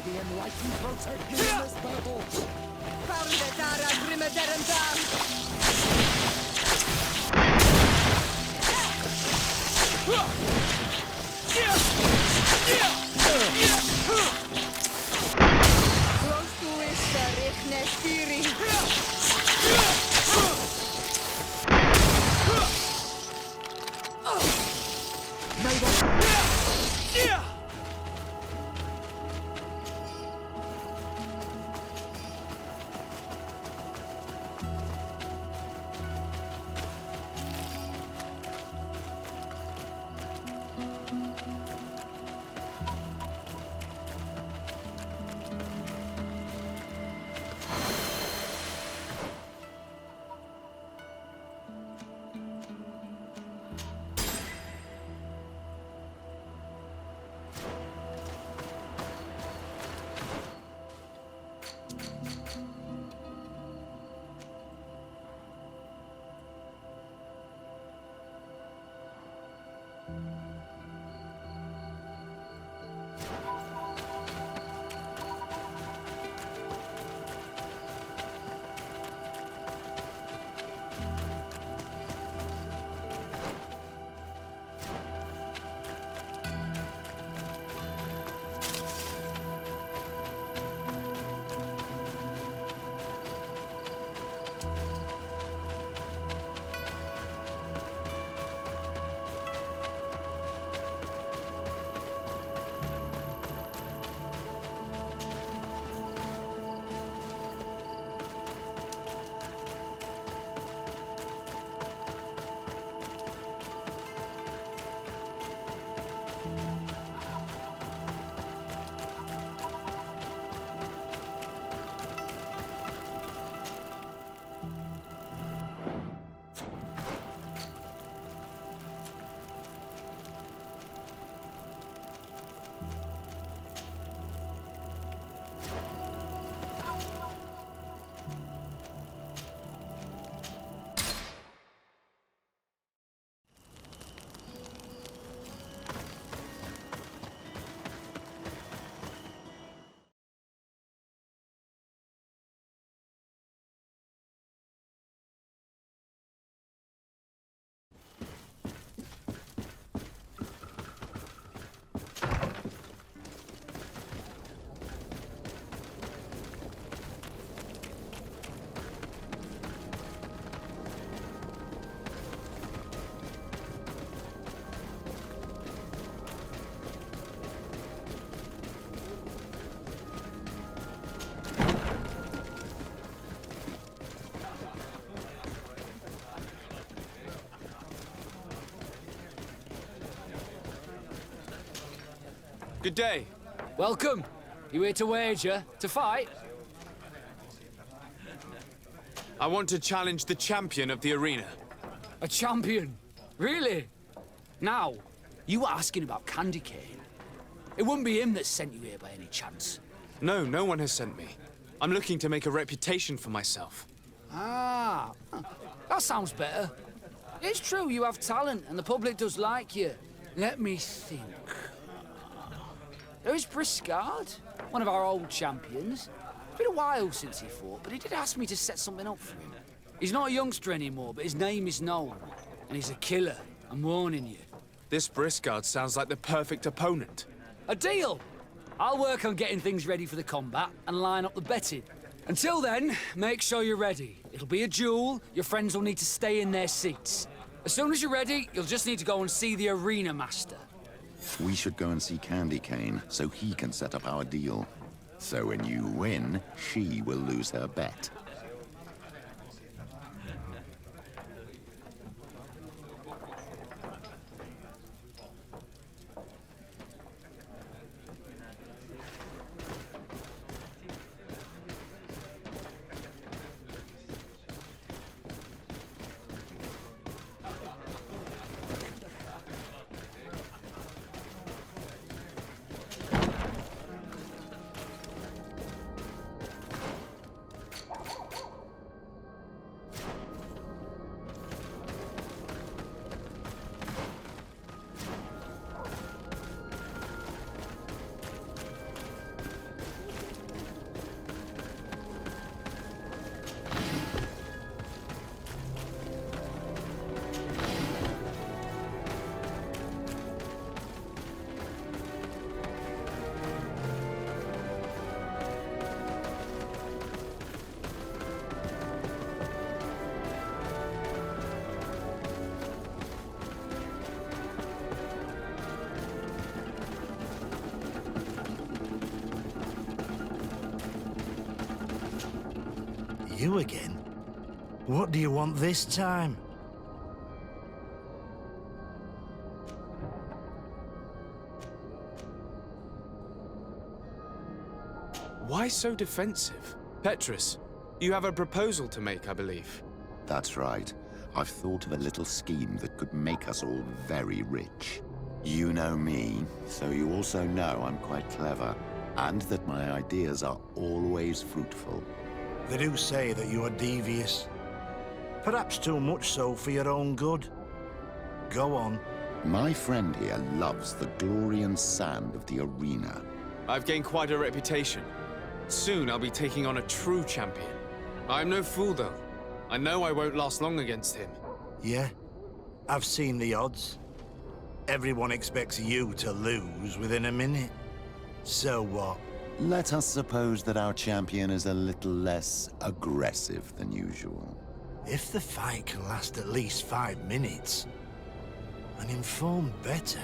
The enlightened protect me in this battle! Good day. Welcome. You here to wager? To fight? I want to challenge the champion of the arena. A champion? Really? Now, you were asking about Candy Cane. It wouldn't be him that sent you here by any chance. No, no one has sent me. I'm looking to make a reputation for myself. Ah, that sounds better. It's true you have talent and the public does like you. Let me think. There is Briscard, one of our old champions. It's been a while since he fought, but he did ask me to set something up for him. He's not a youngster anymore, but his name is known. And he's a killer, I'm warning you. This Briscard sounds like the perfect opponent. A deal! I'll work on getting things ready for the combat and line up the betting. Until then, make sure you're ready. It'll be a duel, your friends will need to stay in their seats. As soon as you're ready, you'll just need to go and see the arena master. We should go and see Candy Cane, so he can set up our deal. So when you win, she will lose her bet. You again? What do you want this time? Why so defensive? Petrus, you have a proposal to make, I believe. That's right. I've thought of a little scheme that could make us all very rich. You know me, so you also know I'm quite clever, and that my ideas are always fruitful. They do say that you are devious. Perhaps too much so for your own good. Go on. My friend here loves the glory and sand of the arena. I've gained quite a reputation. Soon I'll be taking on a true champion. I'm no fool, though. I know I won't last long against him. Yeah? I've seen the odds. Everyone expects you to lose within a minute. So what? Let us suppose that our champion is a little less aggressive than usual. If the fight can last at least 5 minutes, an informed bettor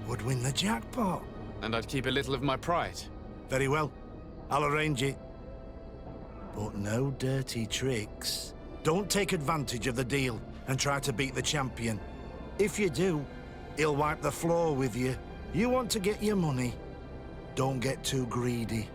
would win the jackpot. And I'd keep a little of my pride. Very well. I'll arrange it. But no dirty tricks. Don't take advantage of the deal and try to beat the champion. If you do, he'll wipe the floor with you. You want to get your money. Don't get too greedy.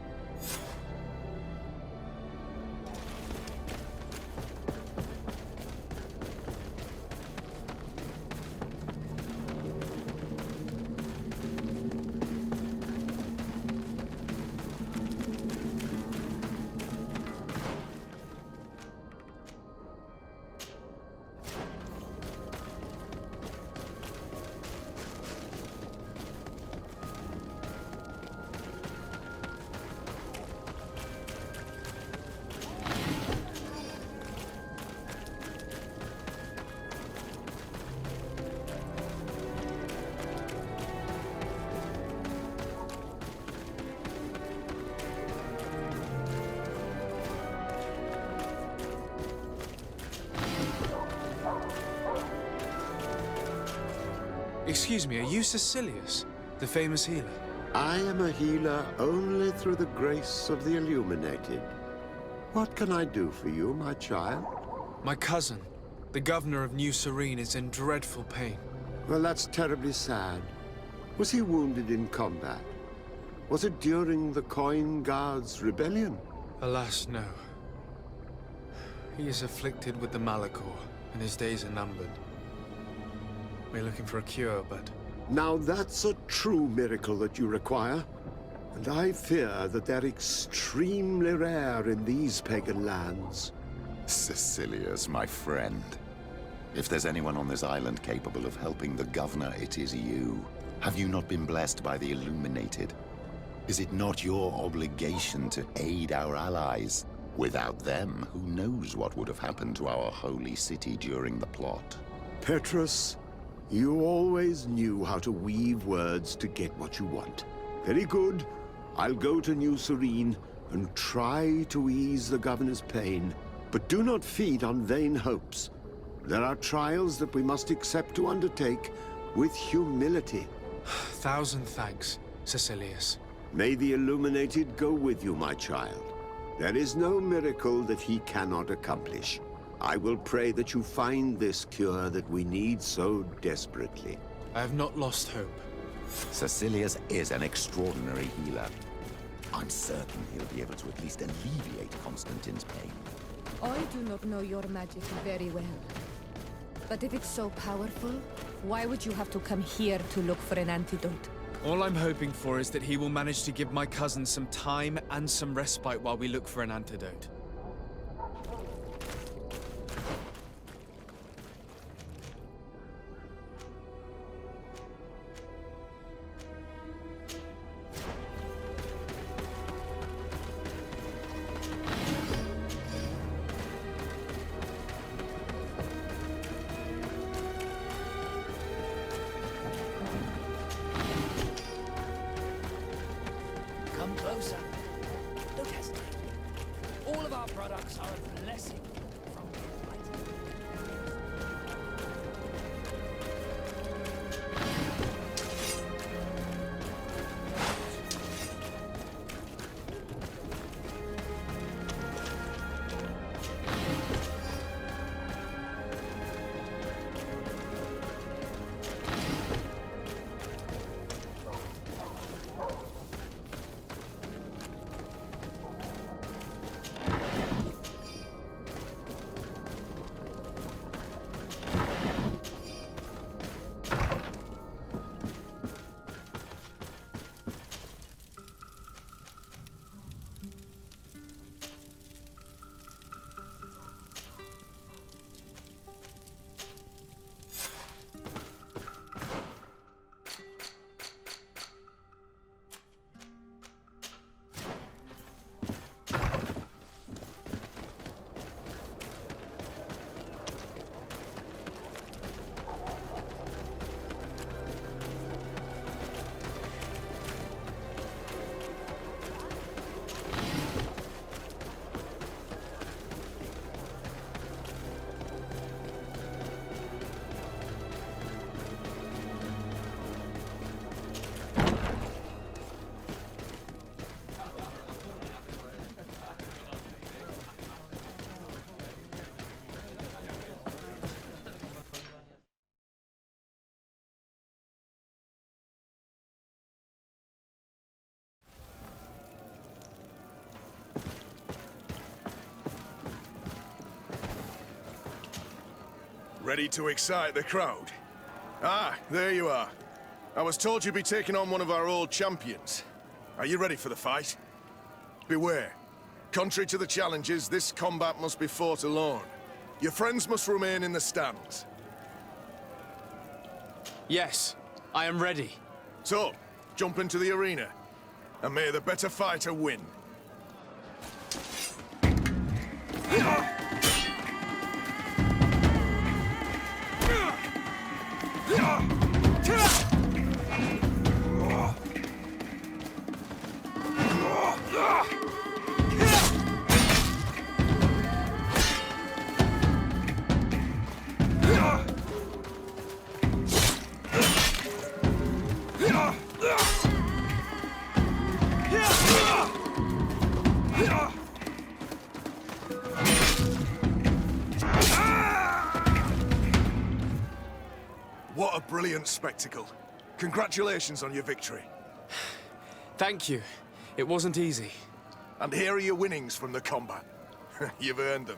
Excuse me, are you Cecilius, the famous healer? I am a healer only through the grace of the illuminated. What can I do for you, my child? My cousin, the governor of New Serene, is in dreadful pain. Well, that's terribly sad. Was he wounded in combat? Was it during the Coin Guards' rebellion? Alas, no. He is afflicted with the Malachor, and his days are numbered. We're looking for a cure, but... Now that's a true miracle that you require. And I fear that they're extremely rare in these pagan lands. Cecilius, my friend. If there's anyone on this island capable of helping the governor, it is you. Have you not been blessed by the Illuminated? Is it not your obligation to aid our allies? Without them, who knows what would have happened to our holy city during the plot? Petrus, you always knew how to weave words to get what you want. Very good. I'll go to New Serene and try to ease the governor's pain. But do not feed on vain hopes. There are trials that we must accept to undertake with humility. Thousand thanks, Cecilius. May the Illuminated go with you, my child. There is no miracle that he cannot accomplish. I will pray that you find this cure that we need so desperately. I have not lost hope. Cecilius is an extraordinary healer. I'm certain he'll be able to at least alleviate Constantine's pain. I do not know your magic very well. But if it's so powerful, why would you have to come here to look for an antidote? All I'm hoping for is that he will manage to give my cousin some time and some respite while we look for an antidote. Come closer. Don't hesitate. All of our products are a blessing from the Almighty. Ready to excite the crowd? Ah, there you are. I was told you'd be taking on one of our old champions. Are you ready for the fight? Beware. Contrary to the challenges, this combat must be fought alone. Your friends must remain in the stands. Yes, I am ready. So, jump into the arena, and may the better fighter win. What a brilliant spectacle. Congratulations on your victory. Thank you. It wasn't easy. And here are your winnings from the combat. You've earned them.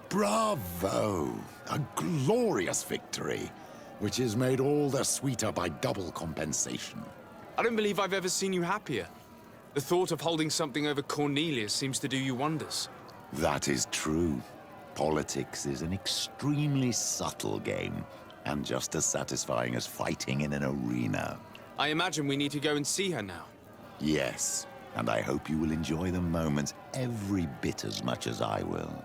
Bravo! A glorious victory, which is made all the sweeter by double compensation. I don't believe I've ever seen you happier. The thought of holding something over Cornelia seems to do you wonders. That is true. Politics is an extremely subtle game, and just as satisfying as fighting in an arena. I imagine we need to go and see her now. Yes, and I hope you will enjoy the moments every bit as much as I will.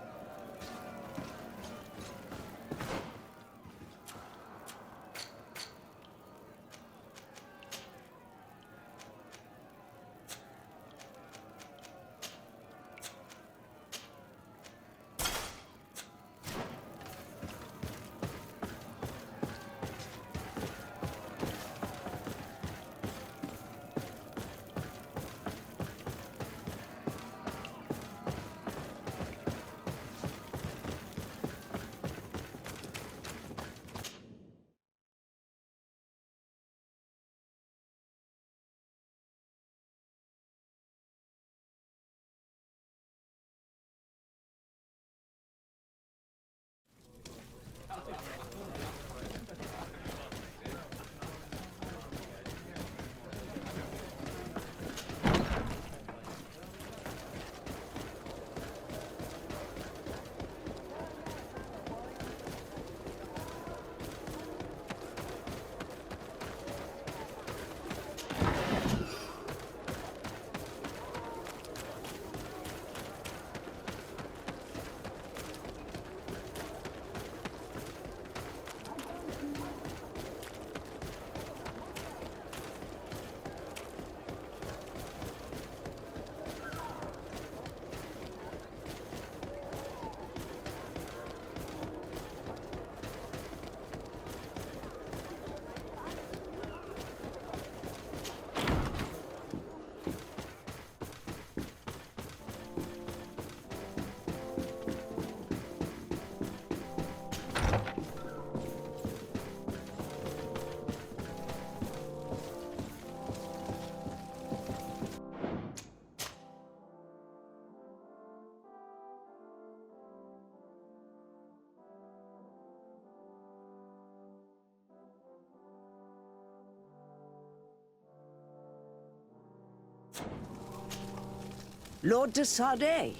Lord de Sade.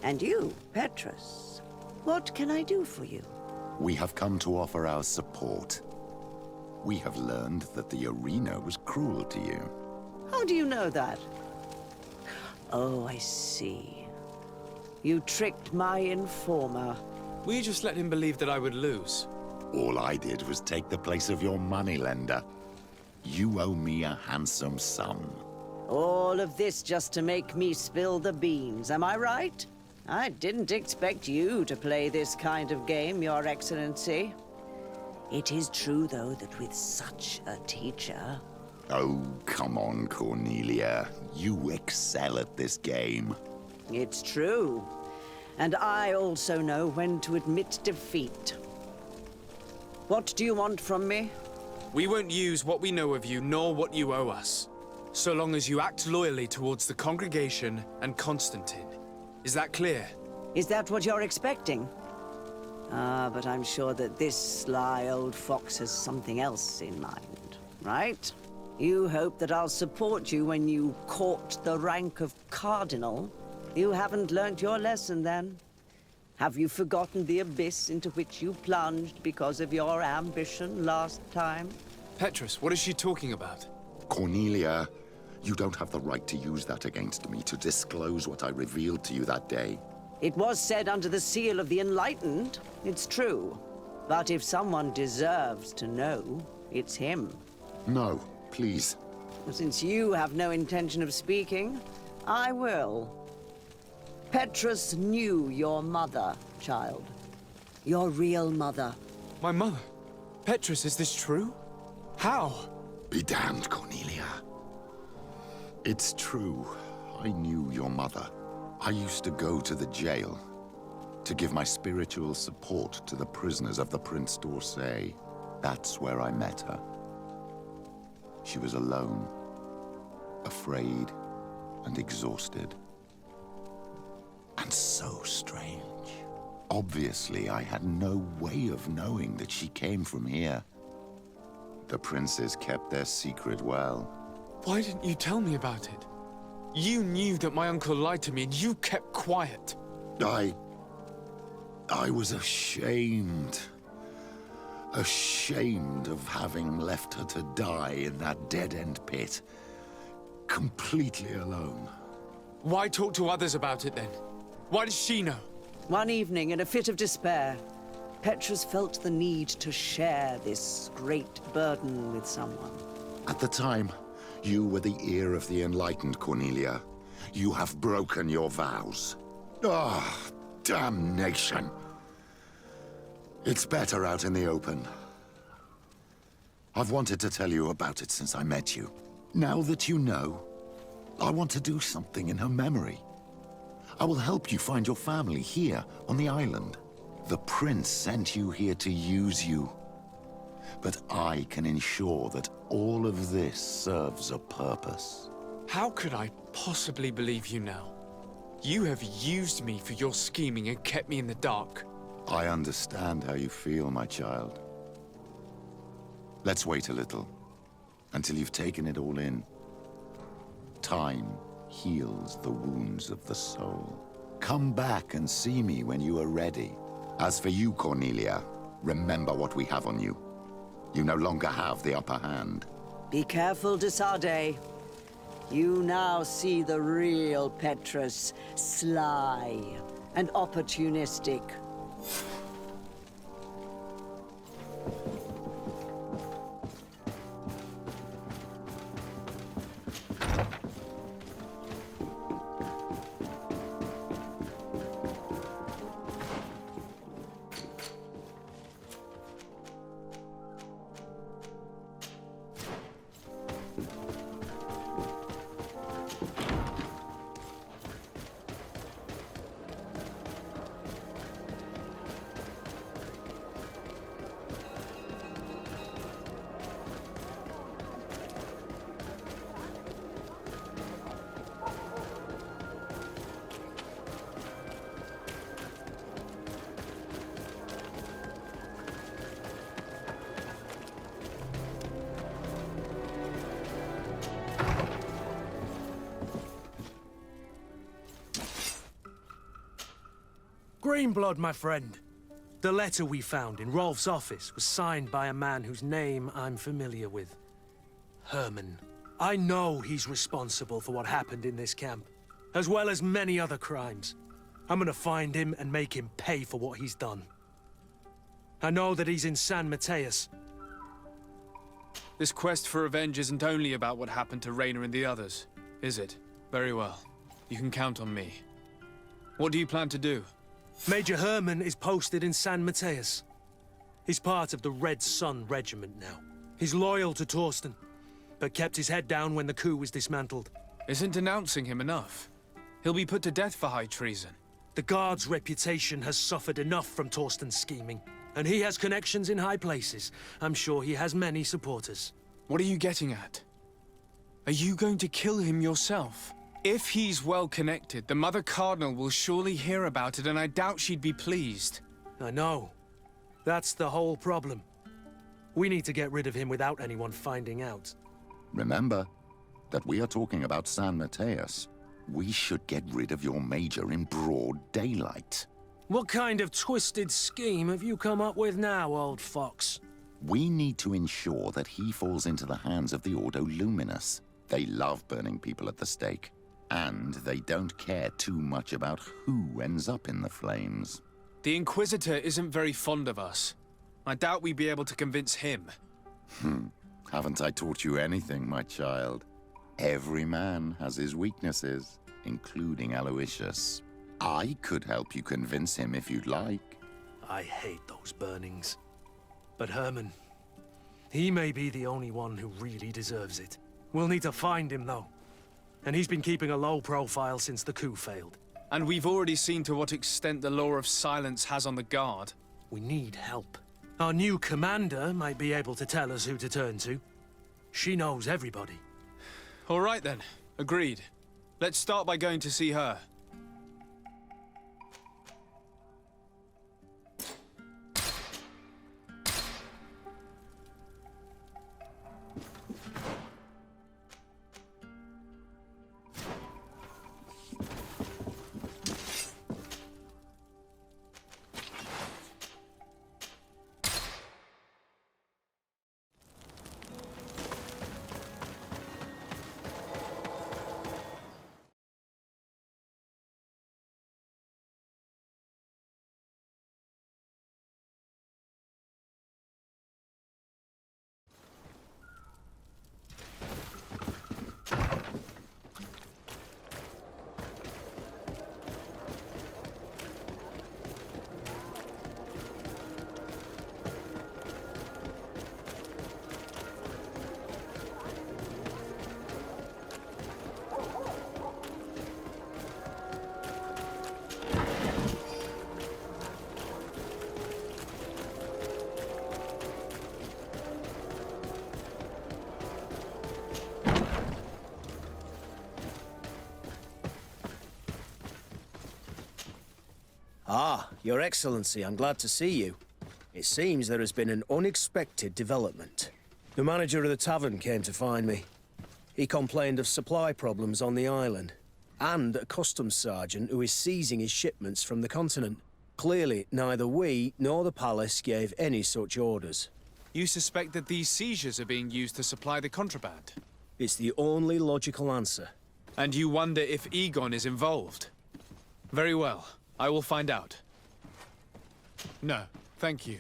And you, Petrus. What can I do for you? We have come to offer our support. We have learned that the arena was cruel to you. How do you know that? Oh, I see. You tricked my informer. Will you just let him believe that I would lose? All I did was take the place of your moneylender. You owe me a handsome sum. All of this just to make me spill the beans, am I right? I didn't expect you to play this kind of game, Your Excellency. It is true, though, that with such a teacher... Oh, come on, Cornelia. You excel at this game. It's true. And I also know when to admit defeat. What do you want from me? We won't use what we know of you, nor what you owe us. So long as you act loyally towards the congregation and Constantine. Is that clear? Is that what you're expecting? Ah, but I'm sure that this sly old fox has something else in mind, right? You hope that I'll support you when you court the rank of cardinal. You haven't learnt your lesson, then. Have you forgotten the abyss into which you plunged because of your ambition last time? Petrus, what is she talking about? Cornelia, you don't have the right to use that against me, to disclose what I revealed to you that day. It was said under the seal of the Enlightened. It's true. But if someone deserves to know, it's him. No, please. Since you have no intention of speaking, I will. Petrus knew your mother, child. Your real mother. My mother? Petrus, is this true? How? Be damned, Cornelia. It's true. I knew your mother. I used to go to the jail to give my spiritual support to the prisoners of the Prince d'Orsay. That's where I met her. She was alone. afraid and exhausted. And so strange. Obviously, I had no way of knowing that she came from here. The princes kept their secret well. Why didn't you tell me about it? You knew that my uncle lied to me and you kept quiet. I was ashamed. Ashamed of having left her to die in that dead-end pit. Completely alone. Why talk to others about it then? Why does she know? One evening, in a fit of despair, Petrus felt the need to share this great burden with someone. At the time, you were the ear of the enlightened, Cornelia. You have broken your vows. Ah, damnation. It's better out in the open. I've wanted to tell you about it since I met you. Now that you know, I want to do something in her memory. I will help you find your family here on the island. The prince sent you here to use you. But I can ensure that all of this serves a purpose. How could I possibly believe you now? You have used me for your scheming and kept me in the dark. I understand how you feel, my child. Let's wait a little, until you've taken it all in. Time heals the wounds of the soul. Come back and see me when you are ready. As for you, Cornelia, remember what we have on you. You no longer have the upper hand. Be careful, de Sade. You now see the real Petrus, sly and opportunistic. Greenblood, my friend. The letter we found in Rolf's office was signed by a man whose name I'm familiar with. Herman. I know he's responsible for what happened in this camp, as well as many other crimes. I'm gonna find him and make him pay for what he's done. I know that he's in San Mateus. This quest for revenge isn't only about what happened to Raynor and the others, is it? Very well. You can count on me. What do you plan to do? Major Herman is posted in San Mateus. He's part of the Red Sun Regiment now. He's loyal to Torsten, but kept his head down when the coup was dismantled. Isn't denouncing him enough? He'll be put to death for high treason. The Guard's reputation has suffered enough from Torsten's scheming, and he has connections in high places. I'm sure he has many supporters. What are you getting at? Are you going to kill him yourself? If he's well connected, the Mother Cardinal will surely hear about it, and I doubt she'd be pleased. I know. That's the whole problem. We need to get rid of him without anyone finding out. Remember that we are talking about San Mateus. We should get rid of your major in broad daylight. What kind of twisted scheme have you come up with now, old fox? We need to ensure that he falls into the hands of the Ordo Luminous. They love burning people at the stake. And they don't care too much about who ends up in the flames. The Inquisitor isn't very fond of us. I doubt we'd be able to convince him. Haven't I taught you anything, my child? Every man has his weaknesses, including Aloysius. I could help you convince him if you'd like. I hate those burnings. But Herman, he may be the only one who really deserves it. We'll need to find him, though. And he's been keeping a low profile since the coup failed. And we've already seen to what extent the law of silence has on the Guard. We need help. Our new commander might be able to tell us who to turn to. She knows everybody. All right then. Agreed. Let's start by going to see her. Ah, Your Excellency, I'm glad to see you. It seems there has been an unexpected development. The manager of the tavern came to find me. He complained of supply problems on the island, and a customs sergeant who is seizing his shipments from the continent. Clearly, neither we nor the palace gave any such orders. You suspect that these seizures are being used to supply the contraband? It's the only logical answer. And you wonder if Egon is involved? Very well. I will find out. No, thank you.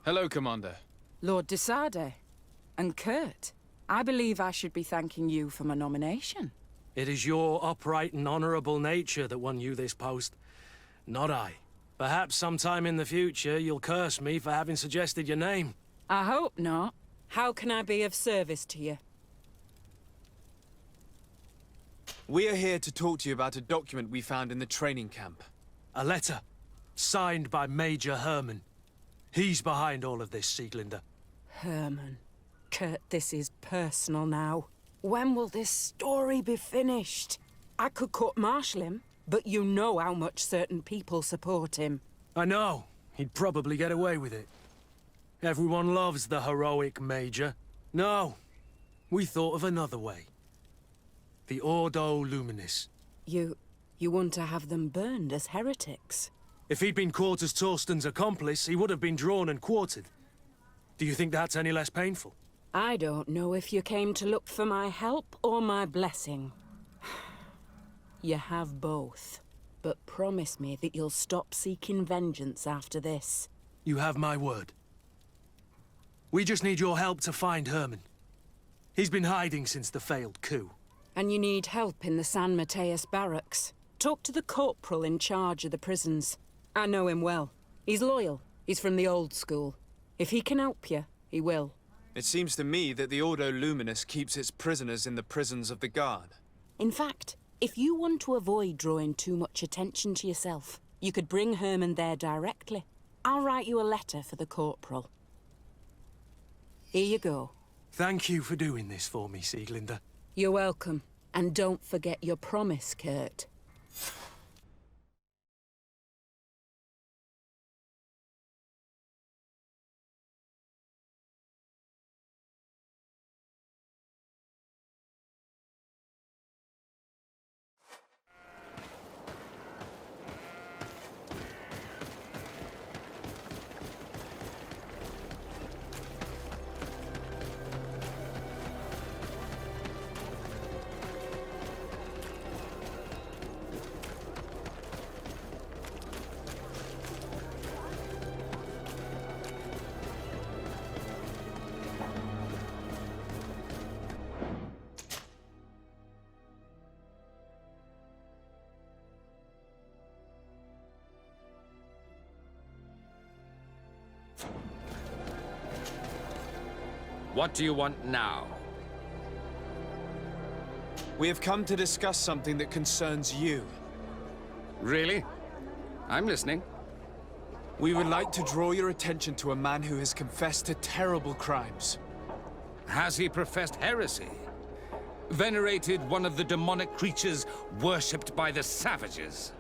Hello, Commander. Lord de Sade. And Kurt, I believe I should be thanking you for my nomination. It is your upright and honorable nature that won you this post, not I. Perhaps sometime in the future you'll curse me for having suggested your name. I hope not. How can I be of service to you? We are here to talk to you about a document we found in the training camp. A letter, signed by Major Herman. He's behind all of this, Sieglinder. Herman. Kurt, this is personal now. When will this story be finished? I could court-martial him, but you know how much certain people support him. I know. He'd probably get away with it. Everyone loves the heroic Major. No, we thought of another way. The Ordo Luminis. You want to have them burned as heretics? If he'd been caught as Torsten's accomplice, he would have been drawn and quartered. Do you think that's any less painful? I don't know if you came to look for my help or my blessing. You have both. But promise me that you'll stop seeking vengeance after this. You have my word. We just need your help to find Herman. He's been hiding since the failed coup. And you need help in the San Mateus barracks. Talk to the corporal in charge of the prisons. I know him well. He's loyal. He's from the old school. If he can help you, he will. It seems to me that the Ordo Luminis keeps its prisoners in the prisons of the Guard. In fact, if you want to avoid drawing too much attention to yourself, you could bring Herman there directly. I'll write you a letter for the corporal. Here you go. Thank you for doing this for me, Sieglinder. You're welcome. And don't forget your promise, Kurt. What do you want now? We have come to discuss something that concerns you. Really? I'm listening. We would like to draw your attention to a man who has confessed to terrible crimes. Has he professed heresy? Venerated one of the demonic creatures worshipped by the savages?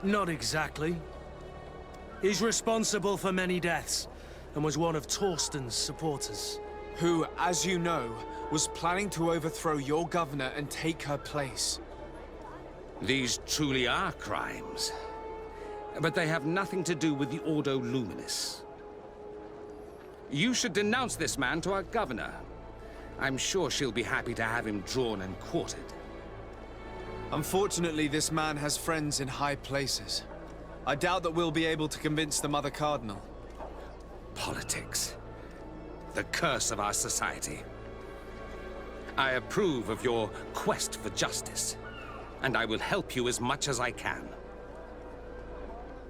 Not exactly. He's responsible for many deaths, and was one of Torsten's supporters. Who, as you know, was planning to overthrow your governor and take her place. These truly are crimes. But they have nothing to do with the Ordo Luminis. You should denounce this man to our governor. I'm sure she'll be happy to have him drawn and quartered. Unfortunately, this man has friends in high places. I doubt that we'll be able to convince the Mother Cardinal. Politics. The curse of our society. I approve of your quest for justice, and I will help you as much as I can.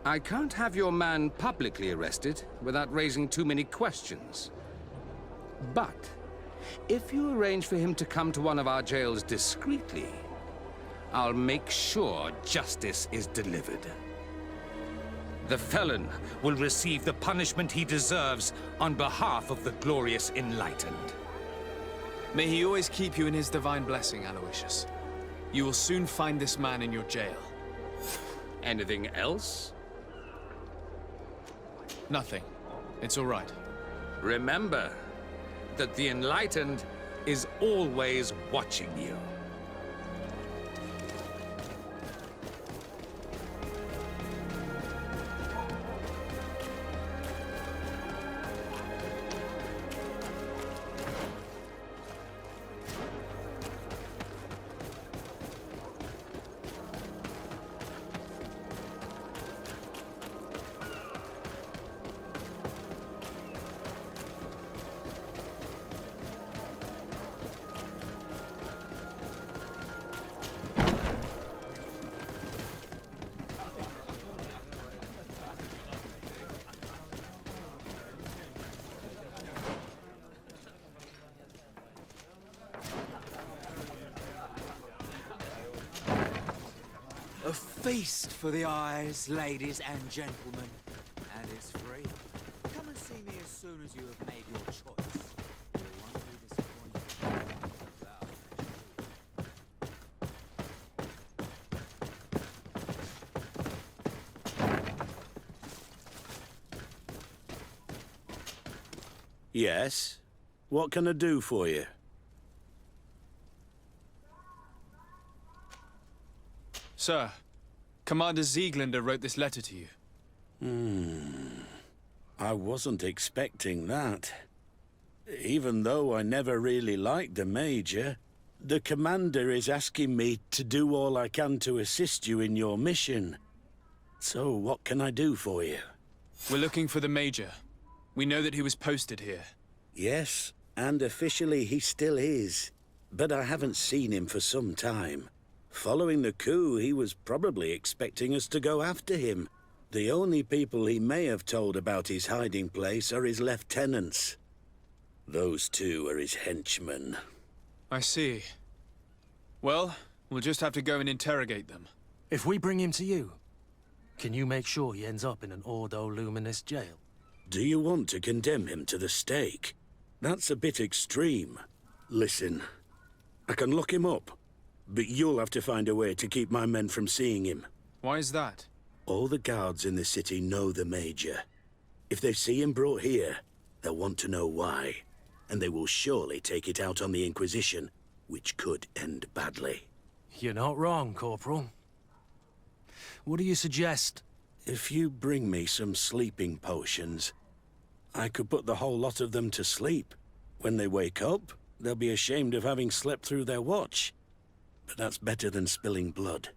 I can't have your man publicly arrested without raising too many questions. But if you arrange for him to come to one of our jails discreetly, I'll make sure justice is delivered. The felon will receive the punishment he deserves on behalf of the glorious Enlightened. May he always keep you in his divine blessing, Aloysius. You will soon find this man in your jail. Anything else? Nothing. It's all right. Remember that the Enlightened is always watching you. A feast for the eyes, ladies and gentlemen. And it's free. Come and see me as soon as you have made your choice. You won't be disappointed. Yes? What can I do for you? Sir, Commander Zieglander wrote this letter to you. I wasn't expecting that. Even though I never really liked the Major, the Commander is asking me to do all I can to assist you in your mission. So what can I do for you? We're looking for the Major. We know that he was posted here. Yes, and officially he still is. But I haven't seen him for some time. Following the coup, he was probably expecting us to go after him. The only people he may have told about his hiding place are his lieutenants. Those two are his henchmen. I see. Well, we'll just have to go and interrogate them. If we bring him to you, can you make sure he ends up in an Ordo Luminis jail? Do you want to condemn him to the stake? That's a bit extreme. Listen, I can lock him up, but you'll have to find a way to keep my men from seeing him. Why is that? All the guards in the city know the Major. If they see him brought here, they'll want to know why. And they will surely take it out on the Inquisition, which could end badly. You're not wrong, Corporal. What do you suggest? If you bring me some sleeping potions, I could put the whole lot of them to sleep. When they wake up, they'll be ashamed of having slept through their watch. But that's better than spilling blood.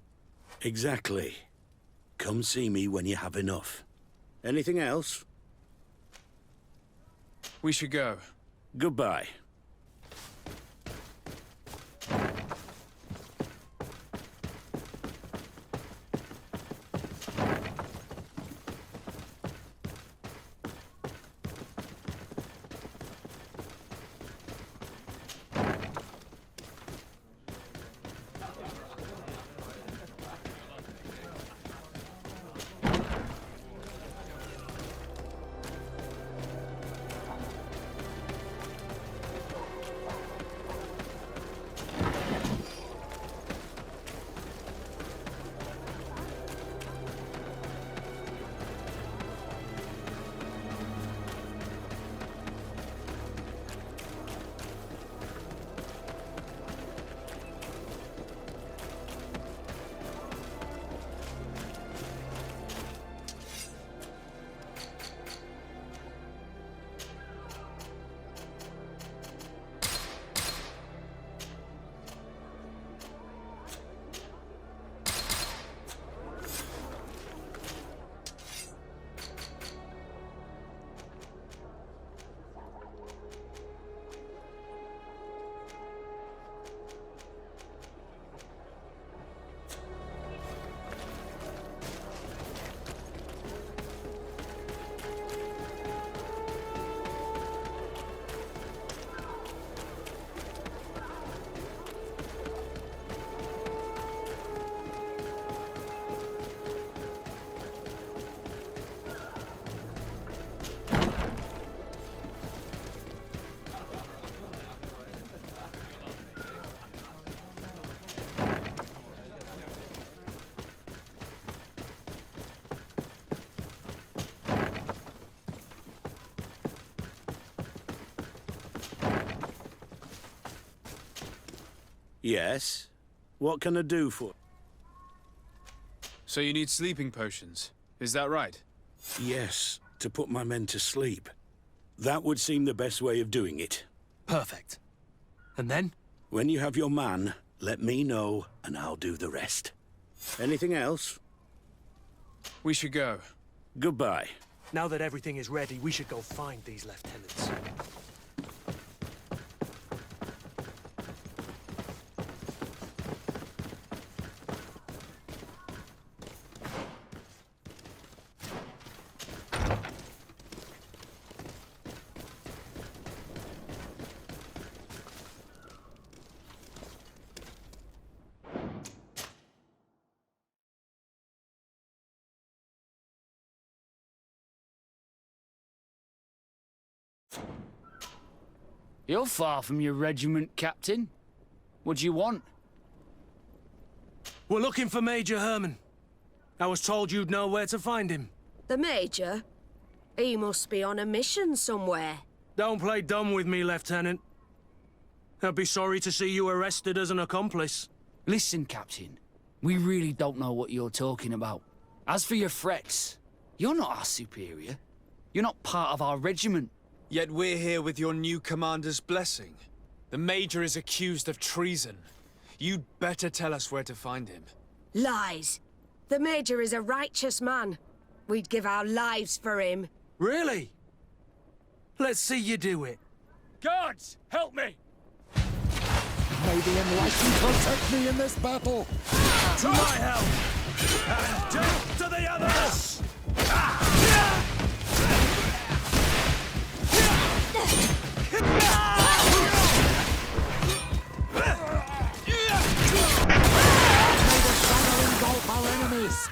Exactly. Come see me when you have enough. Anything else? We should go. Goodbye. Yes? What can I do for... So you need sleeping potions, is that right? Yes, to put my men to sleep. That would seem the best way of doing it. Perfect. And then? When you have your man, let me know, and I'll do the rest. Anything else? We should go. Goodbye. Now that everything is ready, we should go find these lieutenants. You're far from your regiment, Captain. What do you want? We're looking for Major Herman. I was told you'd know where to find him. The Major? He must be on a mission somewhere. Don't play dumb with me, Lieutenant. I'd be sorry to see you arrested as an accomplice. Listen, Captain. We really don't know what you're talking about. As for your threats, you're not our superior. You're not part of our regiment. Yet we're here with your new commander's blessing. The Major is accused of treason. You'd better tell us where to find him. Lies. The Major is a righteous man. We'd give our lives for him. Really? Let's see you do it. Guards, help me! May the Enlightened protect me in this battle! To my help! And death to the others! Our enemies!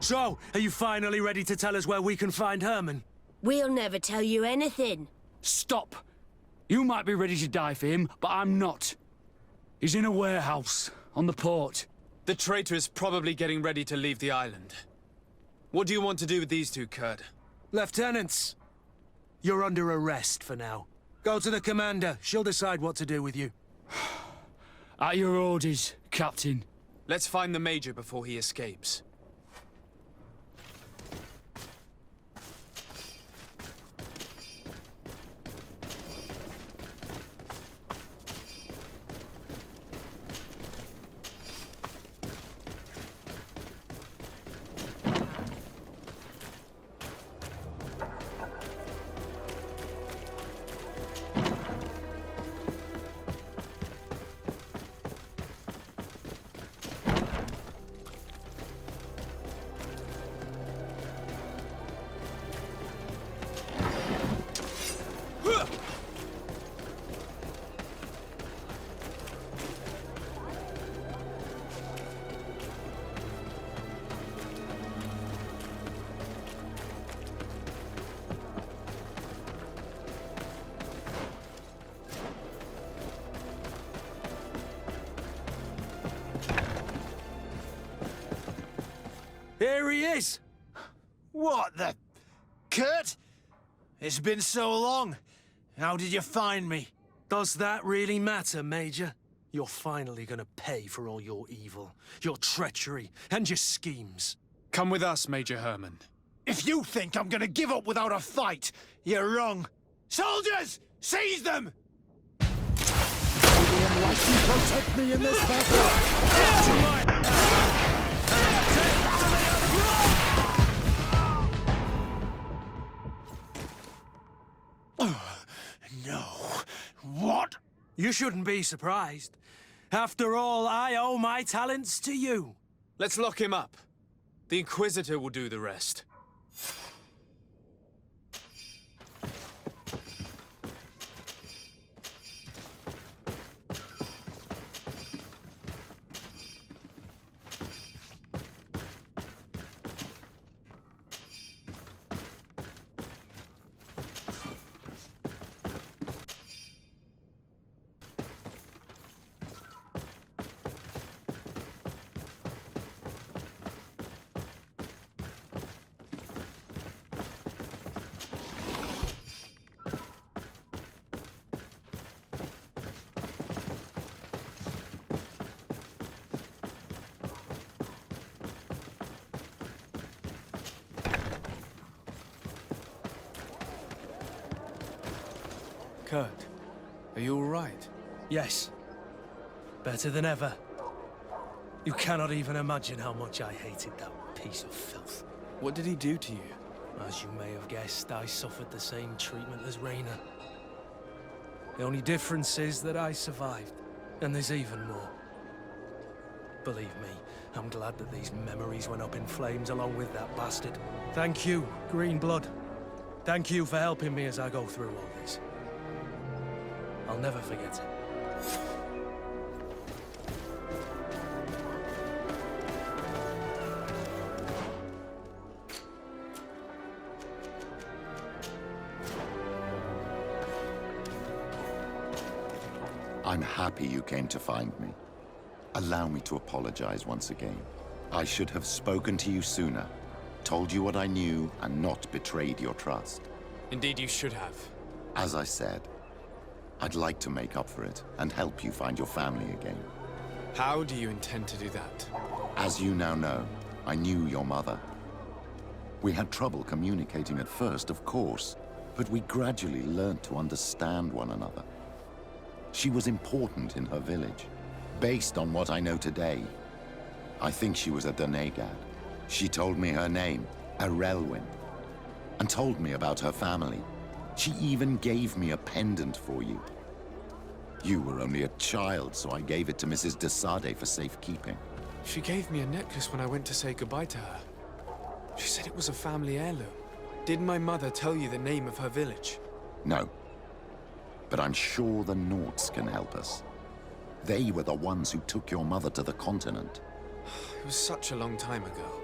So, are you finally ready to tell us where we can find Herman? We'll never tell you anything. Stop! You might be ready to die for him, but I'm not. He's in a warehouse, on the port. The traitor is probably getting ready to leave the island. What do you want to do with these two, Kurt? Lieutenants, you're under arrest for now. Go to the commander. She'll decide what to do with you. At your orders, Captain. Let's find the Major before he escapes. Here he is! What the... Kurt? It's been so long. How did you find me? Does that really matter, Major? You're finally gonna pay for all your evil, your treachery, and your schemes. Come with us, Major Herman. If you think I'm gonna give up without a fight, you're wrong. Soldiers! Seize them! May the Enlightened protect me in this battle! No. What? You shouldn't be surprised. After all, I owe my talents to you. Let's lock him up. The Inquisitor will do the rest. Kurt, are you all right? Yes. Better than ever. You cannot even imagine how much I hated that piece of filth. What did he do to you? As you may have guessed, I suffered the same treatment as Rayna. The only difference is that I survived, and there's even more. Believe me, I'm glad that these memories went up in flames along with that bastard. Thank you, Greenblood. Thank you for helping me as I go through all this. I'll never forget it. I'm happy you came to find me. Allow me to apologize once again. I should have spoken to you sooner, told you what I knew, and not betrayed your trust. Indeed you should have. As I said, I'd like to make up for it and help you find your family again. How do you intend to do that? As you now know, I knew your mother. We had trouble communicating at first, of course, but we gradually learned to understand one another. She was important in her village. Based on what I know today, I think she was a Donegad. She told me her name, Arelwyn, and told me about her family. She even gave me a pendant for you. You were only a child, so I gave it to Mrs. de Sade for safekeeping. She gave me a necklace when I went to say goodbye to her. She said it was a family heirloom. Did my mother tell you the name of her village? No. But I'm sure the Norts can help us. They were the ones who took your mother to the continent. It was such a long time ago.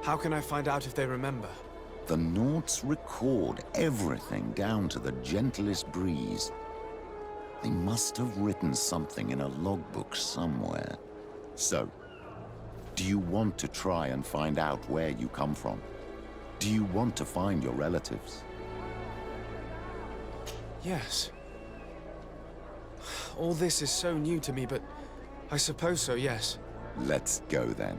How can I find out if they remember? The Norts record everything down to the gentlest breeze. They must have written something in a logbook somewhere. So, do you want to try and find out where you come from? Do you want to find your relatives? Yes. All this is so new to me, but I suppose so, yes. Let's go then.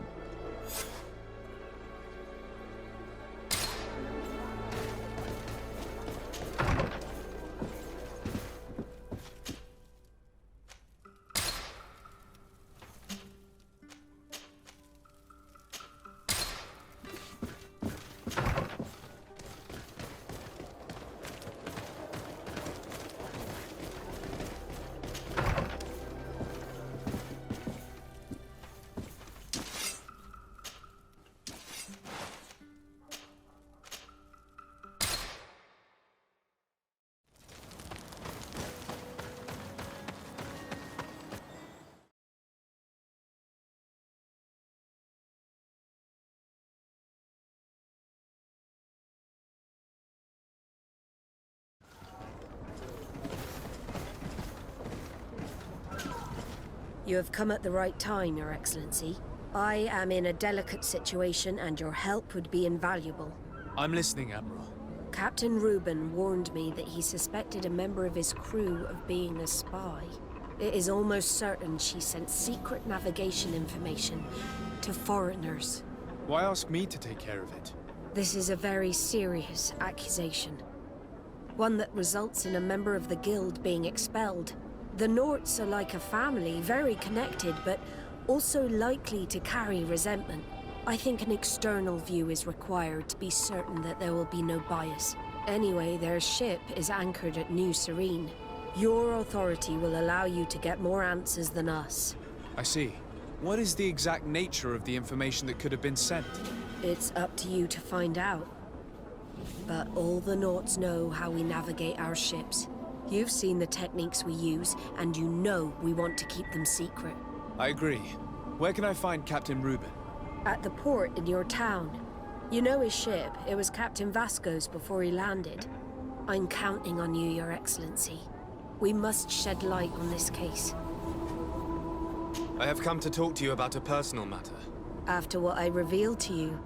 You have come at the right time, Your Excellency. I am in a delicate situation and your help would be invaluable. I'm listening, Admiral. Captain Reuben warned me that he suspected a member of his crew of being a spy. It is almost certain she sent secret navigation information to foreigners. Why ask me to take care of it? This is a very serious accusation. One that results in a member of the guild being expelled. The Norts are like a family, very connected, but also likely to carry resentment. I think an external view is required to be certain that there will be no bias. Anyway, their ship is anchored at New Serene. Your authority will allow you to get more answers than us. I see. What is the exact nature of the information that could have been sent? It's up to you to find out. But all the Norts know how we navigate our ships. You've seen the techniques we use, and you know we want to keep them secret. I agree. Where can I find Captain Reuben? At the port in your town. You know his ship. It was Captain Vasco's before he landed. I'm counting on you, Your Excellency. We must shed light on this case. I have come to talk to you about a personal matter. After what I revealed to you,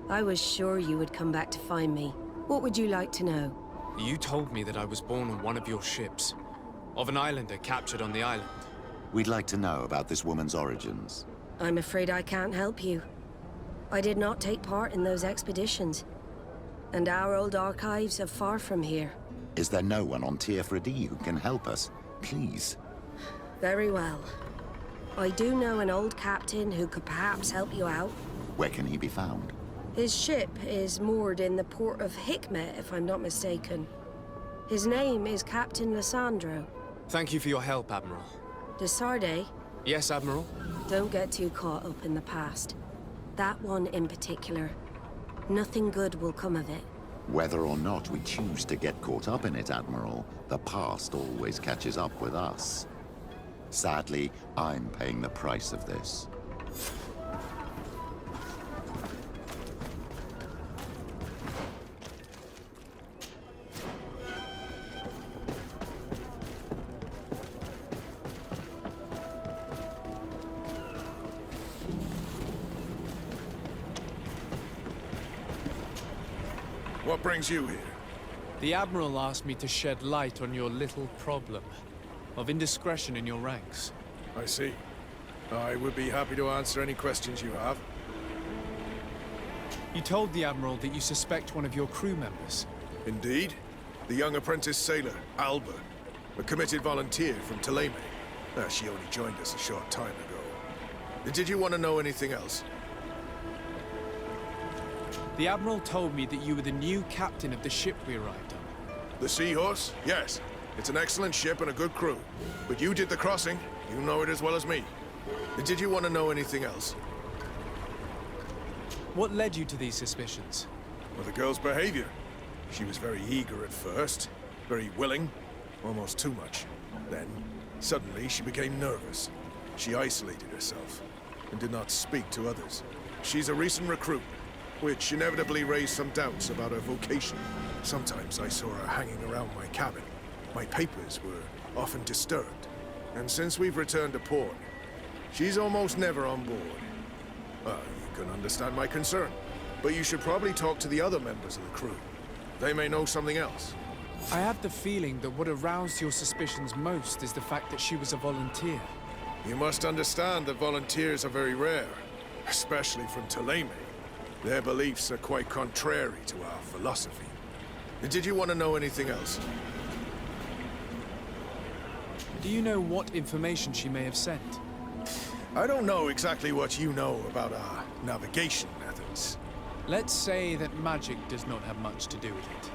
I was sure you would come back to find me. What would you like to know? You told me that I was born on one of your ships. Of an islander captured on the island. We'd like to know about this woman's origins. I'm afraid I can't help you. I did not take part in those expeditions. And our old archives are far from here. Is there no one on Teer Fradee who can help us? Please. Very well. I do know an old captain who could perhaps help you out. Where can he be found? His ship is moored in the port of Hikmet, if I'm not mistaken. His name is Captain Lissandro. Thank you for your help, Admiral. De Sardet? Yes, Admiral? Don't get too caught up in the past. That one in particular. Nothing good will come of it. Whether or not we choose to get caught up in it, Admiral, the past always catches up with us. Sadly, I'm paying the price of this. What brings you here? The Admiral asked me to shed light on your little problem of indiscretion in your ranks. I see. I would be happy to answer any questions you have. You told the Admiral that you suspect one of your crew members. Indeed. The young apprentice sailor, Alba. A committed volunteer from Thélème. She only joined us a short time ago. Did you want to know anything else? The Admiral told me that you were the new captain of the ship we arrived on. The Seahorse? Yes. It's an excellent ship and a good crew. But you did the crossing. You know it as well as me. Did you want to know anything else? What led you to these suspicions? Well, the girl's behavior. She was very eager at first, very willing, almost too much. Then, suddenly, she became nervous. She isolated herself and did not speak to others. She's a recent recruit, which inevitably raised some doubts about her vocation. Sometimes I saw her hanging around my cabin. My papers were often disturbed. And since we've returned to port, she's almost never on board. Well, you can understand my concern, but you should probably talk to the other members of the crew. They may know something else. I have the feeling that what aroused your suspicions most is the fact that she was a volunteer. You must understand that volunteers are very rare, especially from Thélème. Their beliefs are quite contrary to our philosophy. Did you want to know anything else? Do you know what information she may have sent? I don't know exactly what you know about our navigation methods. Let's say that magic does not have much to do with it.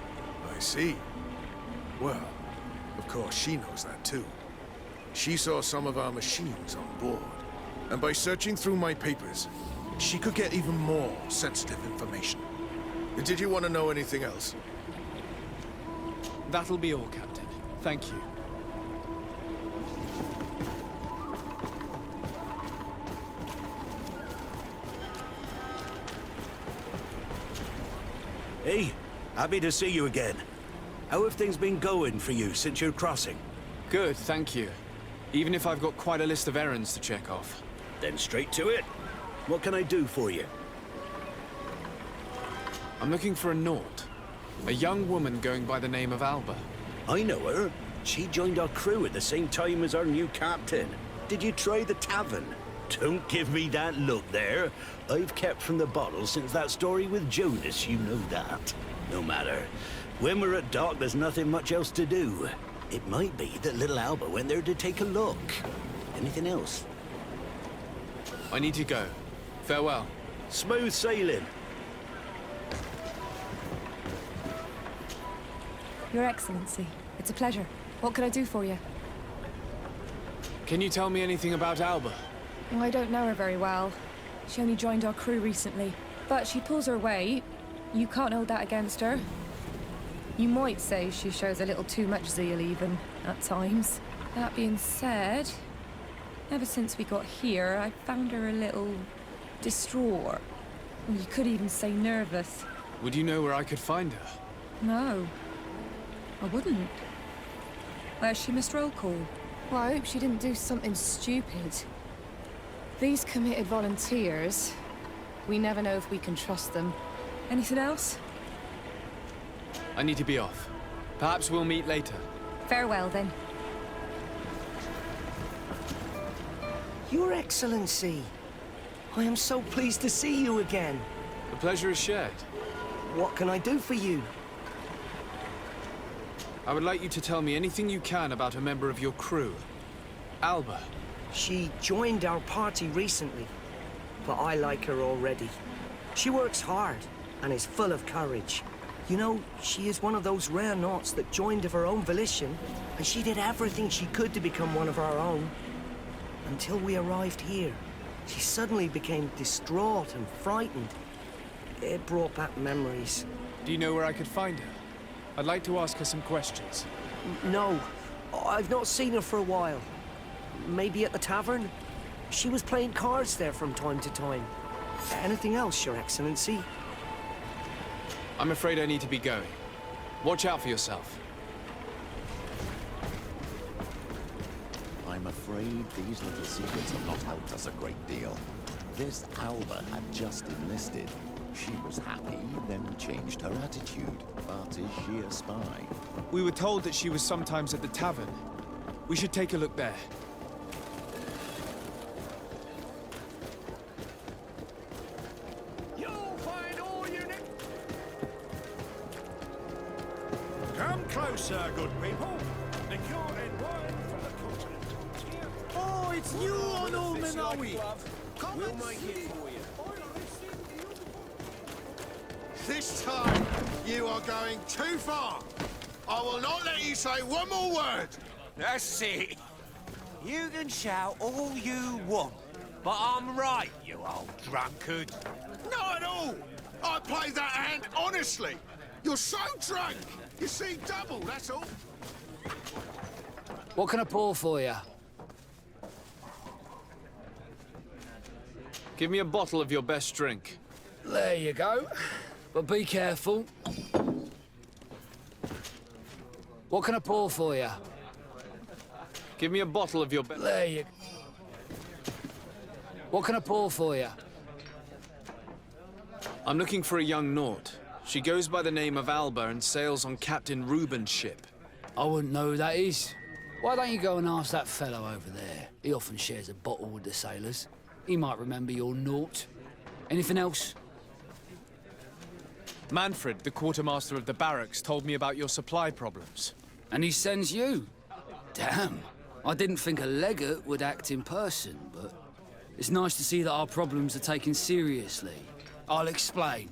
I see. Well, of course she knows that too. She saw some of our machines on board. And by searching through my papers, she could get even more sensitive information. Did you want to know anything else? That'll be all, Captain. Thank you. Hey, happy to see you again. How have things been going for you since your crossing? Good, thank you. Even if I've got quite a list of errands to check off. Then straight to it. What can I do for you? I'm looking for a Naut. A young woman going by the name of Alba. I know her. She joined our crew at the same time as our new captain. Did you try the tavern? Don't give me that look there. I've kept from the bottle since that story with Jonas, you know that. No matter. When we're at dock, there's nothing much else to do. It might be that little Alba went there to take a look. Anything else? I need to go. Farewell. Smooth sailing. Your Excellency, it's a pleasure. What can I do for you? Can you tell me anything about Alba? Well, I don't know her very well. She only joined our crew recently. But she pulls her weight. You can't hold that against her. You might say she shows a little too much zeal even, at times. That being said, ever since we got here, I found her a little distraught. You could even say nervous. Would you know where I could find her? No, I wouldn't. Where's she missed roll call? Well, I hope she didn't do something stupid. These committed volunteers, we never know if we can trust them. Anything else? I need to be off. Perhaps we'll meet later. Farewell, then. Your Excellency, I am so pleased to see you again. The pleasure is shared. What can I do for you? I would like you to tell me anything you can about a member of your crew. Alba. She joined our party recently, but I like her already. She works hard and is full of courage. You know, she is one of those rare Nauts that joined of her own volition, and she did everything she could to become one of our own. Until we arrived here, she suddenly became distraught and frightened. It brought back memories. Do you know where I could find her? I'd like to ask her some questions. No, I've not seen her for a while. Maybe at the tavern? She was playing cards there from time to time. Anything else, Your Excellency? I'm afraid I need to be going. Watch out for yourself. I'm afraid these little secrets have not helped us a great deal. This Alba had just enlisted. She was happy, then changed her attitude. But is she a spy? We were told that she was sometimes at the tavern. We should take a look there. You'll find all you need. Come closer, good people. Imported wine from the continental tier. Oh, it's you, Honorman, are we? Come We'll and make see. it for you. This time, you are going too far. I will not let you say one more word. That's it. You can shout all you want, but I'm right, you old drunkard. Not at all. I played that hand honestly. You're so drunk. You see double, that's all. What can I pour for you? Give me a bottle of your best drink. There you go. But be careful. What can I pour for you? Give me a bottle of your best... There you... What can I pour for you? I'm looking for a young Naut. She goes by the name of Alba and sails on Captain Reuben's ship. I wouldn't know who that is. Why don't you go and ask that fellow over there? He often shares a bottle with the sailors. He might remember your Naut. Anything else? Manfred, the quartermaster of the barracks, told me about your supply problems. And he sends you? Damn. I didn't think a legate would act in person, but it's nice to see that our problems are taken seriously. I'll explain.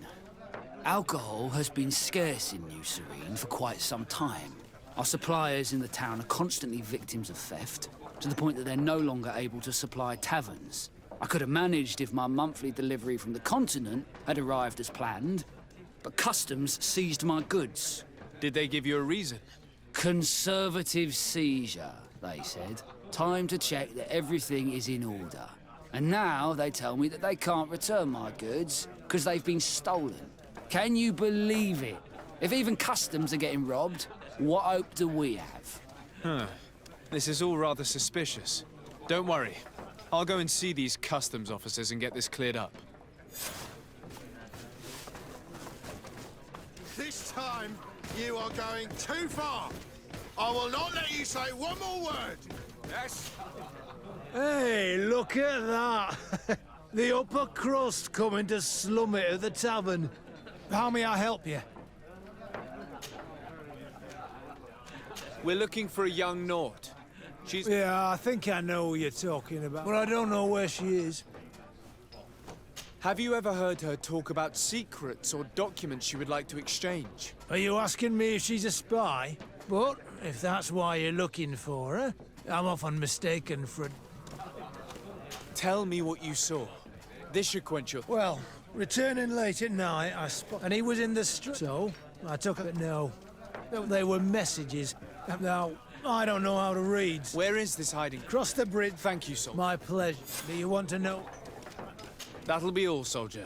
Alcohol has been scarce in New Serene for quite some time. Our suppliers in the town are constantly victims of theft, to the point that they're no longer able to supply taverns. I could have managed if my monthly delivery from the continent had arrived as planned, but customs seized my goods. Did they give you a reason? Conservative seizure, they said. Time to check that everything is in order. And now they tell me that they can't return my goods because they've been stolen. Can you believe it? If even customs are getting robbed, what hope do we have? Huh. This is all rather suspicious. Don't worry. I'll go and see these customs officers and get this cleared up. This time, you are going too far. I will not let you say one more word. Yes. Hey, look at that. The upper crust coming to slum it at the tavern. How may I help you? We're looking for a young Naut. She's... Yeah, I think I know who you're talking about, but I don't know where she is. Have you ever heard her talk about secrets or documents she would like to exchange? Are you asking me if she's a spy? But if that's why you're looking for her, I'm often mistaken for... Tell me what you saw. This should quench your... Well, returning late at night, I spotted... And he was in the street. So, I took it. No. They were messages. Now, I don't know how to read. Where is this hiding? Cross the bridge. Thank you, soldier. My pleasure. Do you want to know? That'll be all, soldier.